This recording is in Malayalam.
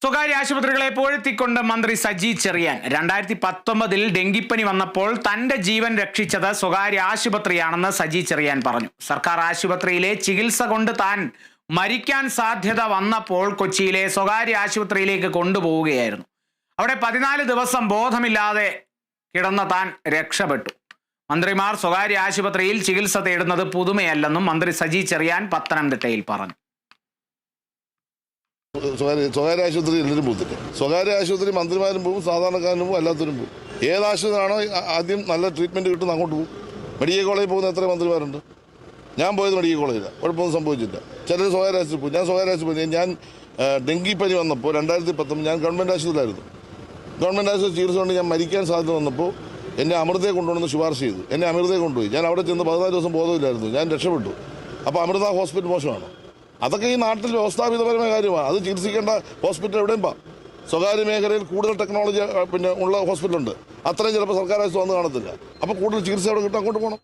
സ്വകാര്യ ആശുപത്രികളെ പുകഴ്ത്തിക്കൊണ്ട് മന്ത്രി സജി ചെറിയാൻ 2019 ഡെങ്കിപ്പനി വന്നപ്പോൾ തന്റെ ജീവൻ രക്ഷിച്ചത് സ്വകാര്യ ആശുപത്രിയാണെന്ന് സജി ചെറിയാൻ പറഞ്ഞു. സർക്കാർ ആശുപത്രിയിലെ ചികിത്സ കൊണ്ട് താൻ മരിക്കാൻ സാധ്യത വന്നപ്പോൾ കൊച്ചിയിലെ സ്വകാര്യ ആശുപത്രിയിലേക്ക് കൊണ്ടുപോവുകയായിരുന്നു. അവിടെ 14 ദിവസം ബോധമില്ലാതെ കിടന്ന താൻ രക്ഷപ്പെട്ടു. മന്ത്രിമാർ സ്വകാര്യ ആശുപത്രിയിൽ ചികിത്സ തേടുന്നത് പുതുമയല്ലെന്നും മന്ത്രി സജി ചെറിയാൻ പത്തനംതിട്ടയിൽ പറഞ്ഞു. സ്വകാര്യ ആശുപത്രി എല്ലാവരും പോകത്തില്ല. സ്വകാര്യ ആശുപത്രി മന്ത്രിമാരും പോകും, സാധാരണക്കാരനും പോകും, എല്ലാത്തവരും പോകും. ഏത് ആശുപത്രിയാണോ ആദ്യം നല്ല ട്രീറ്റ്മെൻറ്റ് കിട്ടുന്ന അങ്ങോട്ട് പോകും. മെഡിക്കൽ കോളേജിൽ പോകുന്ന എത്ര മന്ത്രിമാരുണ്ട്? ഞാൻ പോയത് മെഡിക്കൽ കോളേജിലാണ്, കുഴപ്പമൊന്നും സംഭവിച്ചില്ല. ചിലർ സ്വകാര്യ ആശുപത്രി പോകും. ഞാൻ സ്വകാര്യ ആശുപത്രി ഞാൻ ഡെങ്കിപ്പനി വന്നപ്പോൾ 2019 ഞാൻ ഗവൺമെൻറ് ആശുപത്രിയിലായിരുന്നു. ഗവൺമെൻറ് ആശുപത്രി ചികിത്സ കൊണ്ട് ഞാൻ മരിക്കാൻ സാധ്യത വന്നപ്പോൾ എന്നെ അമൃതയെ കൊണ്ടുവന്ന് ശുപാർശ ചെയ്തു. എന്നെ അമൃതയെ കൊണ്ടുപോയി. ഞാൻ അവിടെ ചെന്ന് 14 ദിവസം ബോധമില്ലായിരുന്നു. ഞാൻ രക്ഷപ്പെട്ടു. അപ്പോൾ അമൃത ഹോസ്പിറ്റൽ മോശമാണ്. അതൊക്കെ ഈ നാട്ടിൽ വ്യവസ്ഥാപിതപരമായ കാര്യമാണ്. അത് ചികിത്സിക്കേണ്ട ഹോസ്പിറ്റൽ എവിടെയും പോകാം. സ്വകാര്യ മേഖലയിൽ കൂടുതൽ ടെക്നോളജി ഉള്ള ഹോസ്പിറ്റലുണ്ട്. അത്രയും ചിലപ്പോൾ സർക്കാർ ആശുപത്രി വന്ന് കാണത്തില്ല. അപ്പോൾ കൂടുതൽ ചികിത്സ അവിടെ കിട്ടാൻ അങ്ങോട്ട് പോകണം.